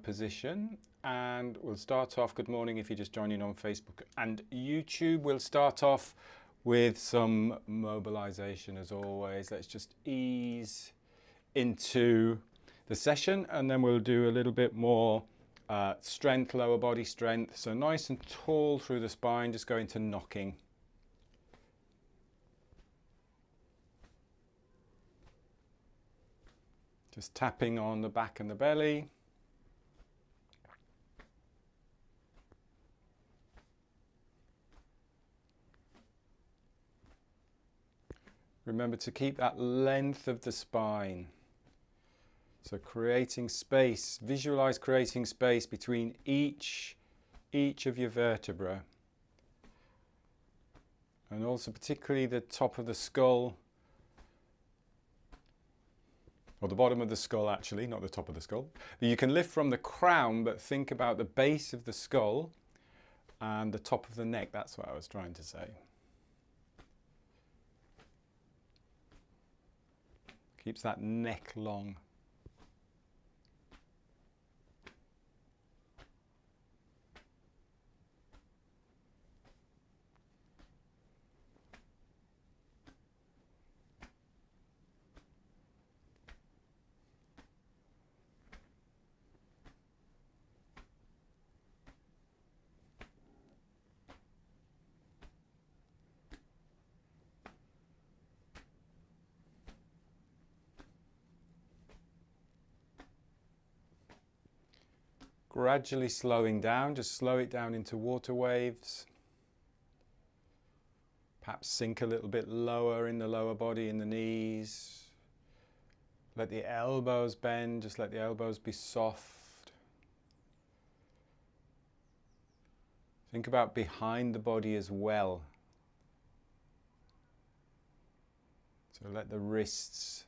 position, and we'll start off, good morning if you're just joining on Facebook and YouTube. We'll start off with some mobilization as always. Let's just ease into the session, and then we'll do a little bit more strength, lower body strength. So nice and tall through the spine, just go into knocking. Just tapping on the back and the belly. Remember to keep that length of the spine. So creating space, visualize creating space between each of your vertebrae. And also particularly the top of the skull, or the bottom of the skull actually, not the top of the skull. But you can lift from the crown, but think about the base of the skull and the top of the neck. That's what I was trying to say. Keeps that neck long. Gradually slowing down, just slow it down into water waves. Perhaps sink a little bit lower in the lower body, in the knees. Let the elbows bend, just let the elbows be soft. Think about behind the body as well. So let the wrists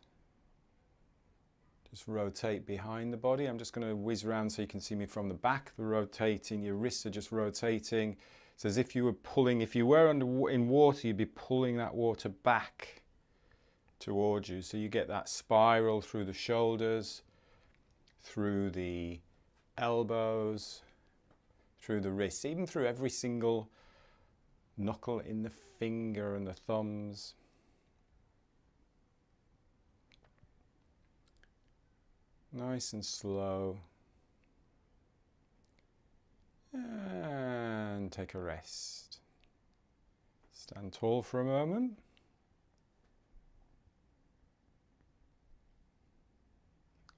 just rotate behind the body. I'm just going to whiz around so you can see me from the back. The rotating, your wrists are just rotating. It's as if you were pulling, if you were in water, you'd be pulling that water back towards you. So you get that spiral through the shoulders, through the elbows, through the wrists, even through every single knuckle in the finger and the thumbs. Nice and slow. And take a rest. Stand tall for a moment.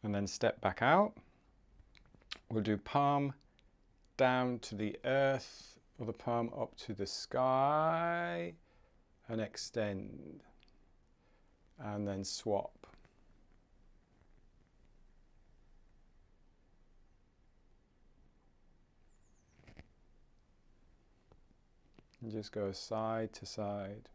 And then step back out. We'll do palm down to the earth, or the palm up to the sky, and extend. And then swap. And just go side to side.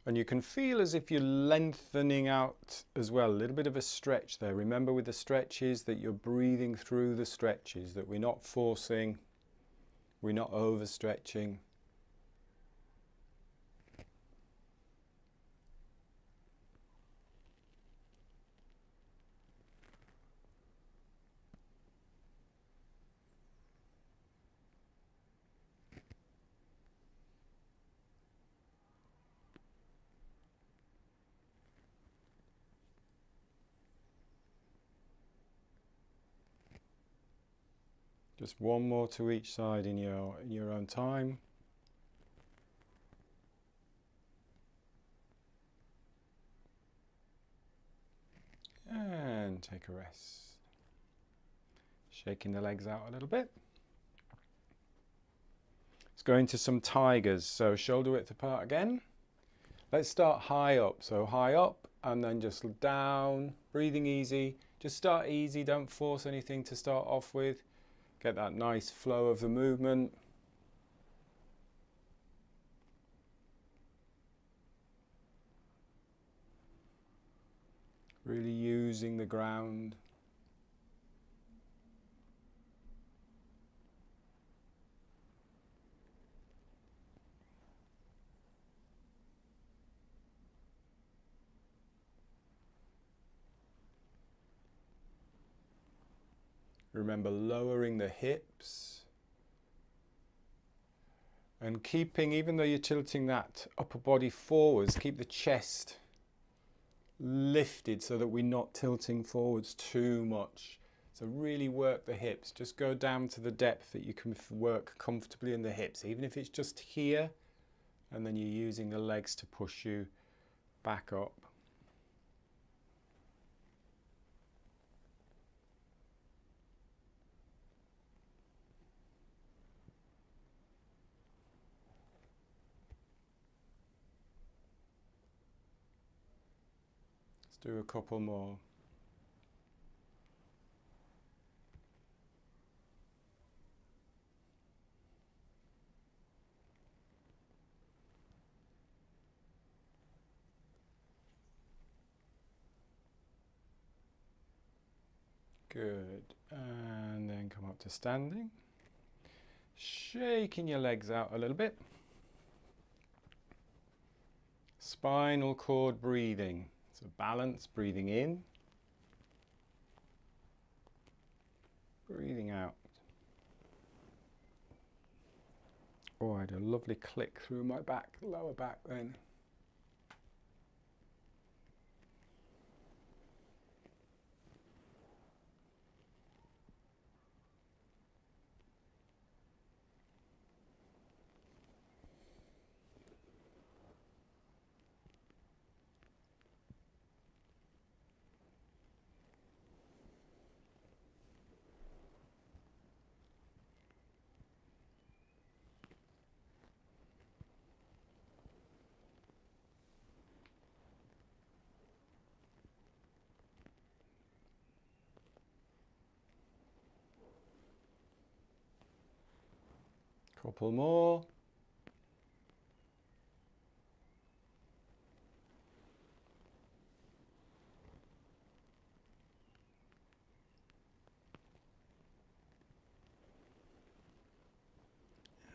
And you can feel as if you're lengthening out as well, a little bit of a stretch there. Remember with the stretches that you're breathing through the stretches, that we're not forcing, we're not overstretching. Just one more to each side in your own time. And take a rest. Shaking the legs out a little bit. Let's go into some tigers. So shoulder width apart again. Let's start high up. So high up and then just down, breathing easy. Just start easy, don't force anything to start off with. Get that nice flow of the movement. Really using the ground. Remember, lowering the hips and keeping, even though you're tilting that upper body forwards, keep the chest lifted so that we're not tilting forwards too much. So really work the hips. Just go down to the depth that you can work comfortably in the hips, even if it's just here, and then you're using the legs to push you back up. Let's do a couple more. Good. And then come up to standing. Shaking your legs out a little bit. Spinal cord breathing. So balance, breathing in, breathing out. Oh, I had a lovely click through my back, lower back then. Couple more.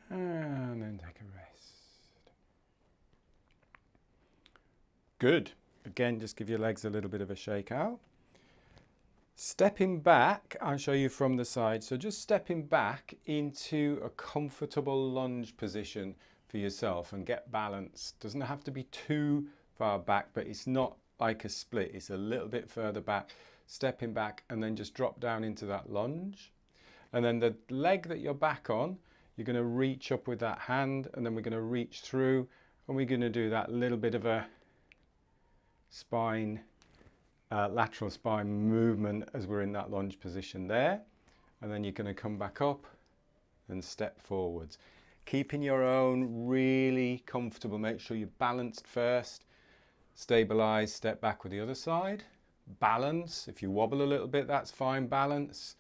And then take a rest. Good. Again, just give your legs a little bit of a shake out. Stepping back, I'll show you from the side. So just stepping back into a comfortable lunge position for yourself and get balance. Doesn't have to be too far back, but it's not like a split. It's a little bit further back. Stepping back and then just drop down into that lunge. And then the leg that you're back on, you're going to reach up with that hand, and then we're going to reach through, and we're going to do that little bit of a spine, lateral spine movement as we're in that lunge position there. And then you're going to come back up and step forwards. Keeping your own really comfortable. Make sure you're balanced first. Stabilize, step back with the other side. Balance. If you wobble a little bit, that's fine. Balance.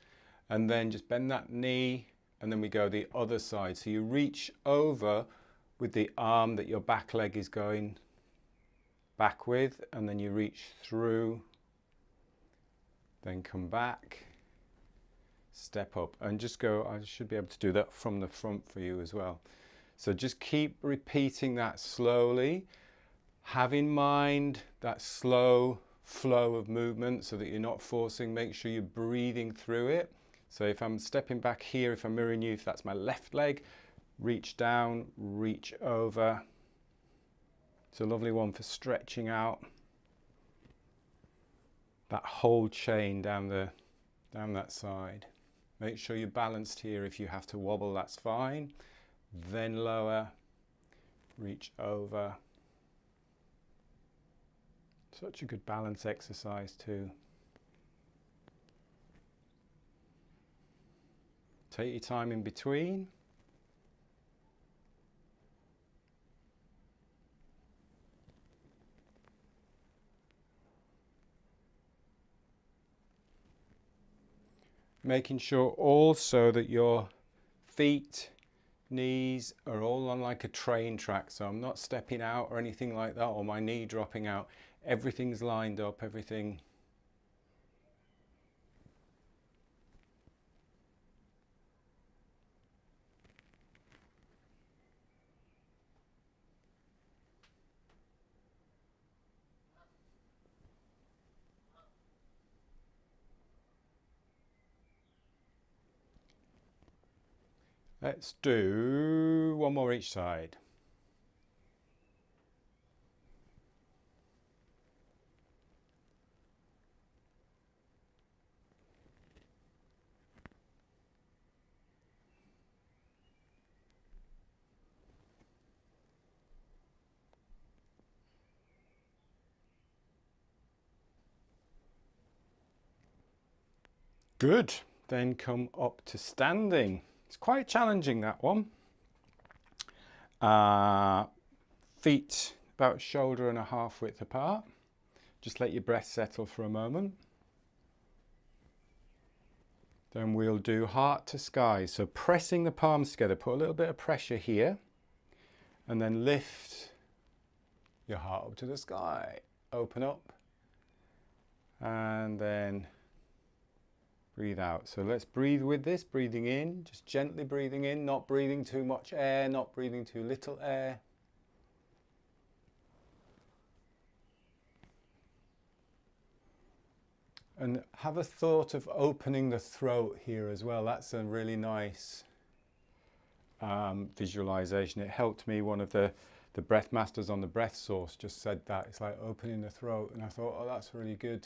And then just bend that knee, and then we go the other side. So you reach over with the arm that your back leg is going back with, and then you reach through, then come back, step up, and just go. I should be able to do that from the front for you as well. So just keep repeating that slowly. Have in mind that slow flow of movement so that you're not forcing. Make sure you're breathing through it. So if I'm stepping back here, if I'm mirroring you, if that's my left leg, reach down, reach over. It's a lovely one for stretching out that whole chain down that side. Make sure you're balanced here. If you have to wobble, that's fine. Then lower, reach over. Such a good balance exercise too. Take your time in between. Making sure also that your feet, knees are all on like a train track. So I'm not stepping out or anything like that, or my knee dropping out. Everything's lined up, everything. Let's do one more each side. Good. Then come up to standing. It's quite challenging, that one. Feet about shoulder and a half width apart. Just let your breath settle for a moment. Then we'll do heart to sky. So pressing the palms together, put a little bit of pressure here, and then lift your heart up to the sky. Open up, and then breathe out. So let's breathe with this, breathing in, just gently breathing in, not breathing too much air, not breathing too little air. And have a thought of opening the throat here as well. That's a really nice visualization. It helped me. One of the breath masters on the breath source just said that. It's like opening the throat. And I thought, oh, that's really good.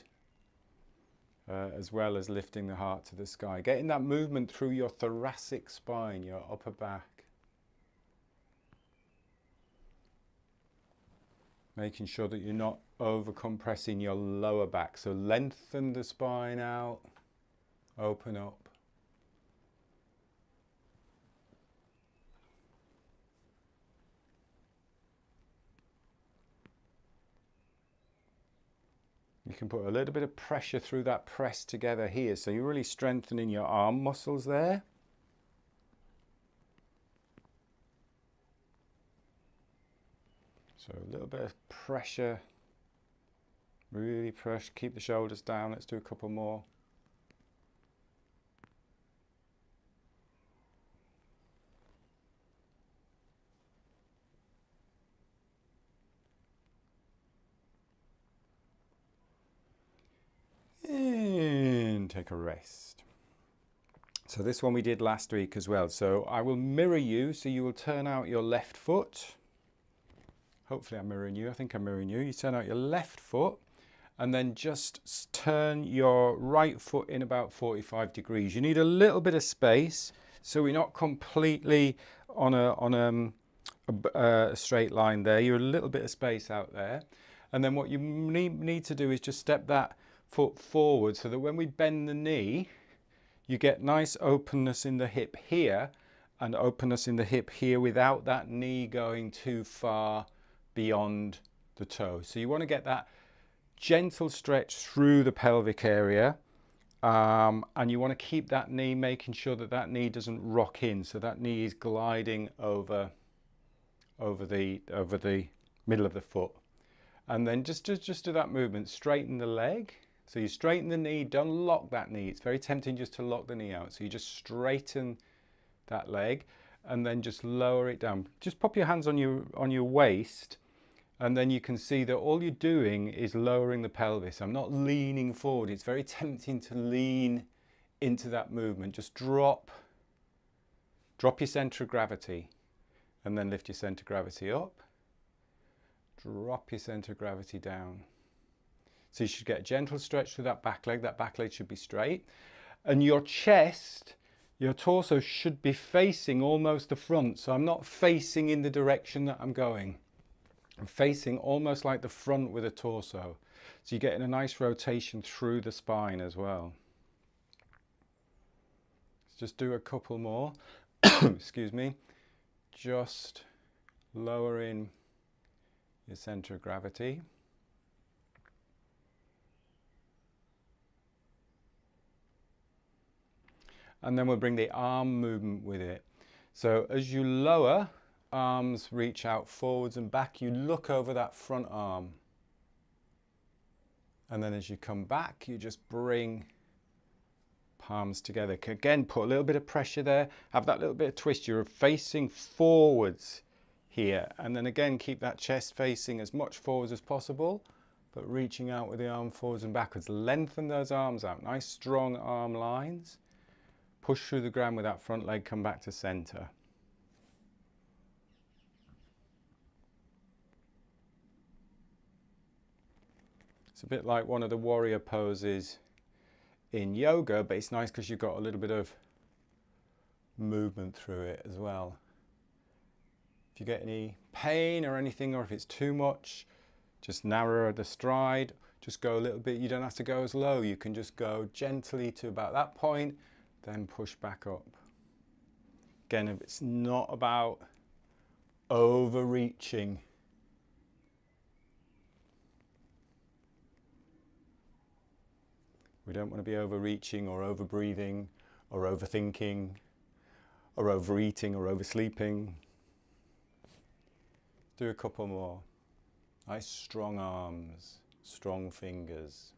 As well as lifting the heart to the sky. Getting that movement through your thoracic spine, your upper back. Making sure that you're not over compressing your lower back. So lengthen the spine out, open up. You can put a little bit of pressure through that press together here. So you're really strengthening your arm muscles there. So a little bit of pressure. Really press, keep the shoulders down. Let's do a couple more. And take a rest. So this one we did last week as well. So I will mirror you, so you will turn out your left foot. Hopefully I'm mirroring you. I think I'm mirroring you. You turn out your left foot and then just turn your right foot in about 45 degrees. You need a little bit of space so we're not completely on a straight line there. You're a little bit of space out there. And then what you need to do is just step that foot forward so that when we bend the knee, you get nice openness in the hip here and openness in the hip here without that knee going too far beyond the toe. So you want to get that gentle stretch through the pelvic area, and you want to keep that knee, making sure that that knee doesn't rock in, so that knee is gliding over the middle of the foot. And then just do that movement, straighten the leg. So you straighten the knee, don't lock that knee. It's very tempting just to lock the knee out. So you just straighten that leg and then just lower it down. Just pop your hands on your waist, and then you can see that all you're doing is lowering the pelvis. I'm not leaning forward. It's very tempting to lean into that movement. Just drop your center of gravity, and then lift your center of gravity up. Drop your center of gravity down. So you should get a gentle stretch through that back leg. That back leg should be straight. And your chest, your torso should be facing almost the front. So I'm not facing in the direction that I'm going. I'm facing almost like the front with a torso. So you're getting a nice rotation through the spine as well. Let's just do a couple more. Excuse me. Just lowering your center of gravity. And then we'll bring the arm movement with it. So as you lower, arms reach out forwards and back. You look over that front arm. And then as you come back, you just bring palms together. Again, put a little bit of pressure there. Have that little bit of twist. You're facing forwards here. And then again, keep that chest facing as much forwards as possible, but reaching out with the arm forwards and backwards. Lengthen those arms out. Nice strong arm lines. Push through the ground with that front leg, come back to center. It's a bit like one of the warrior poses in yoga, but it's nice because you've got a little bit of movement through it as well. If you get any pain or anything, or if it's too much, just narrow the stride, just go a little bit. You don't have to go as low, you can just go gently to about that point, then push back up. Again, it's not about overreaching. We don't want to be overreaching or over-breathing or overthinking or overeating or oversleeping. Do a couple more. Nice strong arms, strong fingers.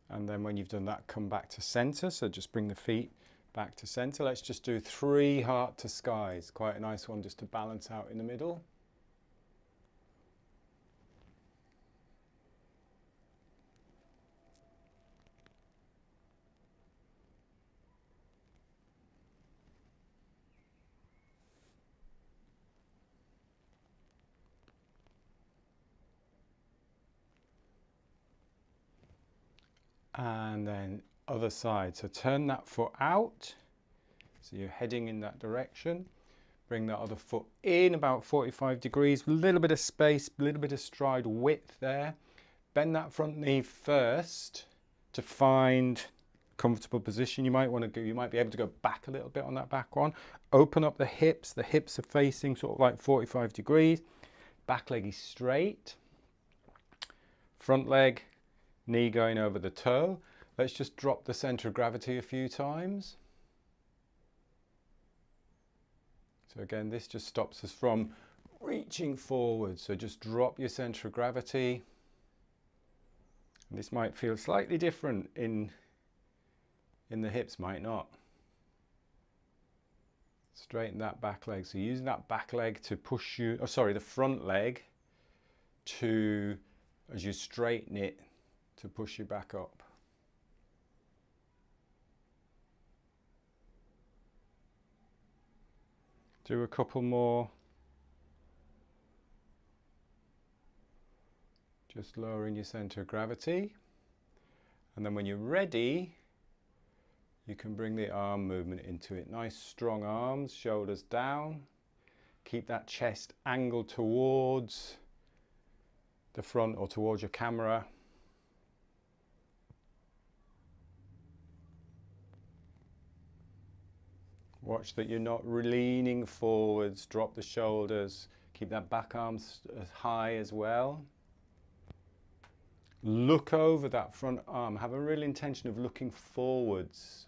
And then when you've done that, come back to center. So just bring the feet back to center. Let's just do 3 heart to skies. Quite a nice one just to balance out in the middle. And then other side. So turn that foot out. So you're heading in that direction. Bring that other foot in about 45 degrees. A little bit of space, a little bit of stride width there. Bend that front knee first to find comfortable position. You might want to go, you might be able to go back a little bit on that back one. Open up the hips. The hips are facing sort of like 45 degrees. Back leg is straight. Front leg, knee going over the toe. Let's just drop the center of gravity a few times. So again, this just stops us from reaching forward. So just drop your center of gravity. And this might feel slightly different in the hips, might not. Straighten that back leg. So using that back leg to push you, oh sorry, the front leg to, as you straighten it, to push you back up. Do a couple more. Just lowering your center of gravity. And then when you're ready, you can bring the arm movement into it. Nice strong arms, shoulders down. Keep that chest angled towards the front or towards your camera. Watch that you're not leaning forwards, drop the shoulders, keep that back arm as high as well. Look over that front arm, have a real intention of looking forwards.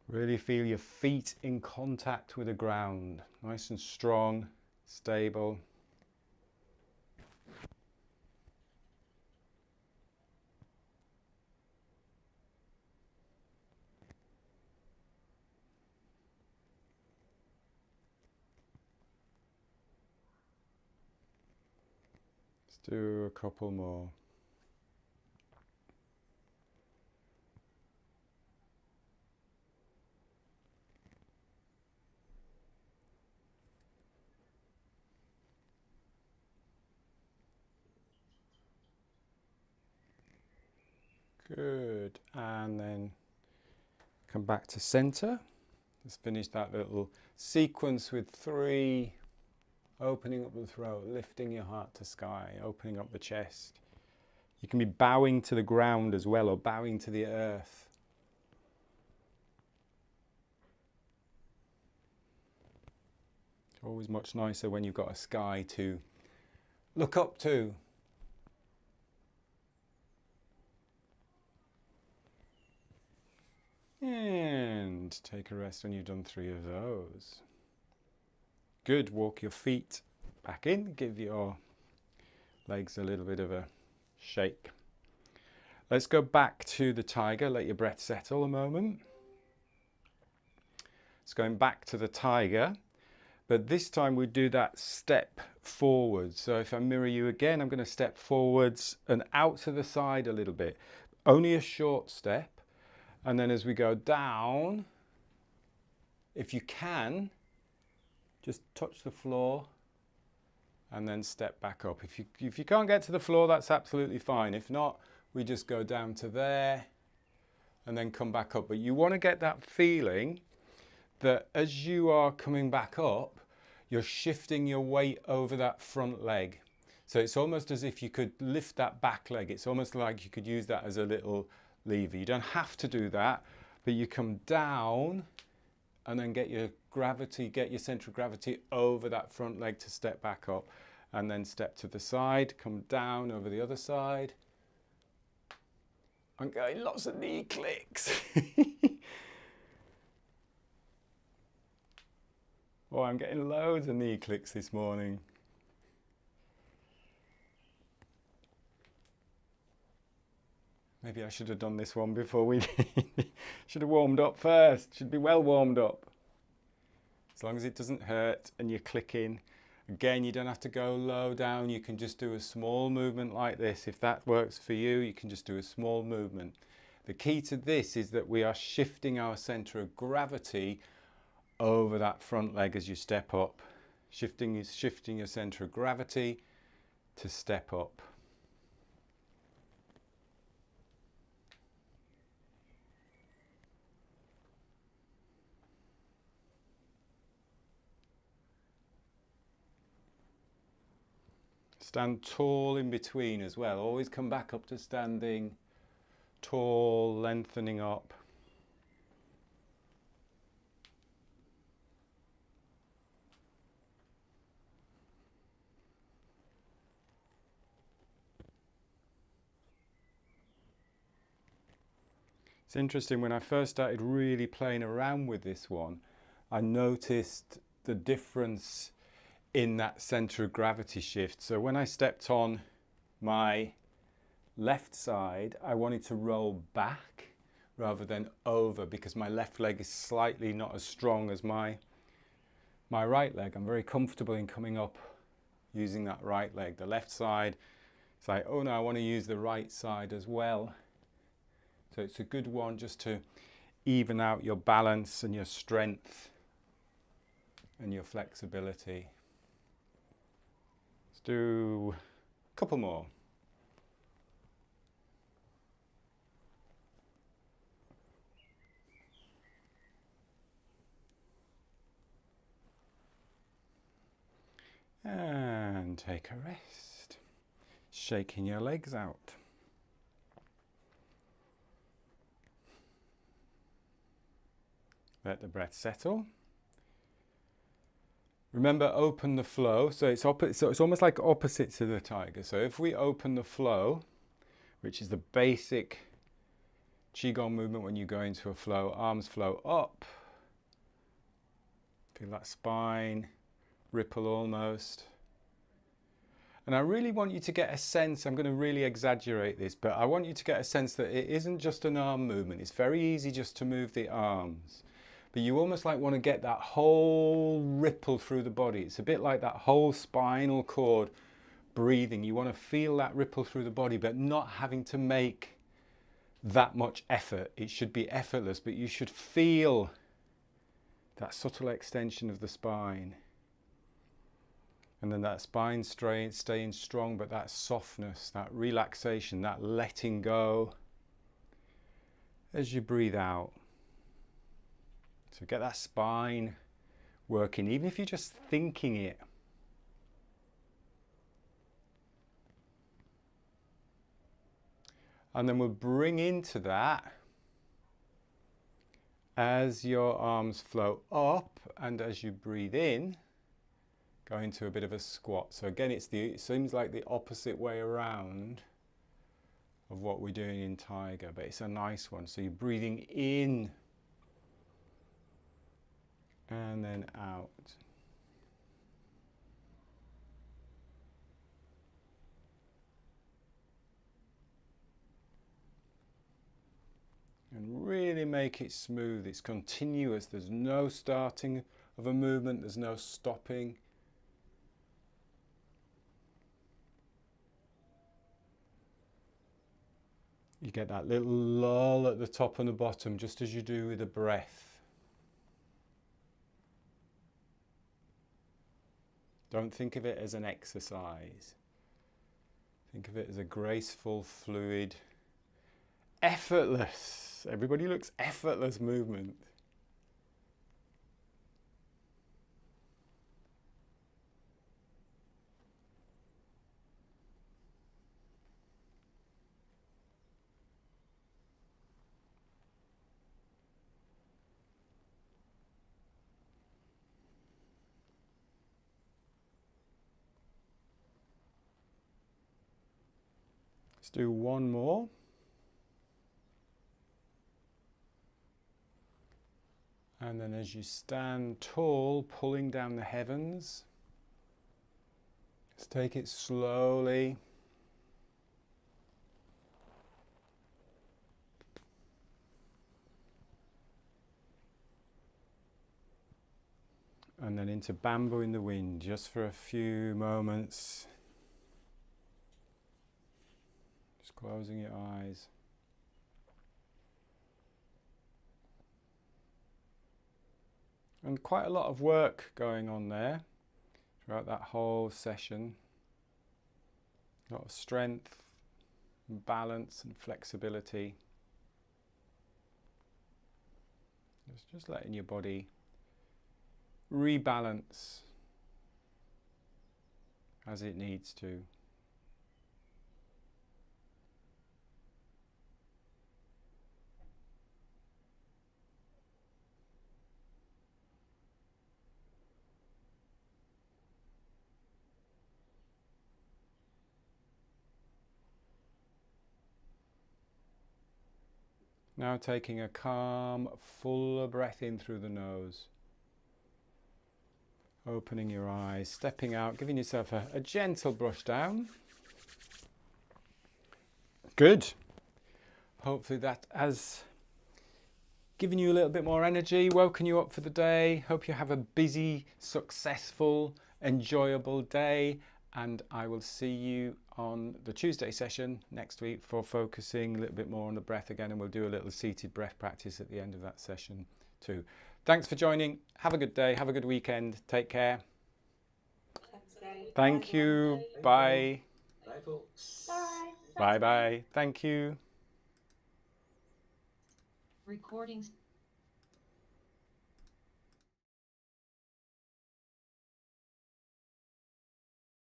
Really feel your feet in contact with the ground, nice and strong, stable. Let's do a couple more. Good, and then come back to center. Let's finish that little sequence with 3, opening up the throat, lifting your heart to sky, opening up the chest. You can be bowing to the ground as well, or bowing to the earth. It's always much nicer when you've got a sky to look up to. And take a rest when you've done 3 of those. Good. Walk your feet back in. Give your legs a little bit of a shake. Let's go back to the tiger. Let your breath settle a moment. It's going back to the tiger, but this time we do that step forward. So if I mirror you again, I'm going to step forwards and out to the side a little bit. Only a short step. And then as we go down, if you can, just touch the floor and then step back up. If you can't get to the floor, that's absolutely fine. If not, we just go down to there and then come back up. But you want to get that feeling that as you are coming back up, you're shifting your weight over that front leg. So it's almost as if you could lift that back leg. It's almost like you could use that as a little lever. You don't have to do that, but you come down and then get your gravity, get your center of gravity over that front leg to step back up, and then step to the side, come down over the other side. I'm getting lots of knee clicks. Oh, I'm getting loads of knee clicks this morning. Maybe I should have done this one before we should have warmed up first. Should be well warmed up. As long as it doesn't hurt and you're clicking. Again, you don't have to go low down. You can just do a small movement like this. If that works for you, you can just do a small movement. The key to this is that we are shifting our center of gravity over that front leg as you step up. Shifting your center of gravity to step up. Stand tall in between as well. Always come back up to standing tall, lengthening up. It's interesting, when I first started really playing around with this one, I noticed the difference in that center of gravity shift. So when I stepped on my left side, I wanted to roll back rather than over, because my left leg is slightly not as strong as my right leg. I'm very comfortable in coming up using that right leg. The left side, it's like, oh no, I want to use the right side as well. So it's a good one just to even out your balance and your strength and your flexibility. Let's do a couple more. And take a rest. Shaking your legs out. Let the breath settle. Remember, open the flow. So it's almost like opposite to the tiger. So if we open the flow, which is the basic qigong movement when you go into a flow, arms flow up. Feel that spine ripple almost. And I really want you to get a sense, I'm going to really exaggerate this, but I want you to get a sense that it isn't just an arm movement. It's very easy just to move the arms. But you almost like want to get that whole ripple through the body. It's a bit like that whole spinal cord breathing. You want to feel that ripple through the body, but not having to make that much effort. It should be effortless, but you should feel that subtle extension of the spine. And then that spine staying strong, but that softness, that relaxation, that letting go as you breathe out. So get that spine working, even if you're just thinking it. And then we'll bring into that as your arms flow up, and as you breathe in, go into a bit of a squat. So again, it seems like the opposite way around of what we're doing in tiger, but it's a nice one. So you're breathing in and then out. And really make it smooth. It's continuous. There's no starting of a movement. There's no stopping. You get that little lull at the top and the bottom, just as you do with the breath. Don't think of it as an exercise. Think of it as a graceful, fluid, effortless. Everybody looks effortless movement. Let's do one more. And then as you stand tall, pulling down the heavens, just take it slowly. And then into bamboo in the wind, just for a few moments. Just closing your eyes. And quite a lot of work going on there throughout that whole session. A lot of strength, and balance and flexibility. Just letting your body rebalance as it needs to. Now taking a calm, fuller breath in through the nose. Opening your eyes, stepping out, giving yourself a gentle brush down. Good. Hopefully that has given you a little bit more energy, woken you up for the day. Hope you have a busy, successful, enjoyable day. And I will see you on the Tuesday session next week for focusing a little bit more on the breath again, and we'll do a little seated breath practice at the end of that session too. Thanks for joining. Have a good day. Have a good weekend. Take care. Thank you. Bye. Bye, folks. Bye. Bye bye. Thank you. Recording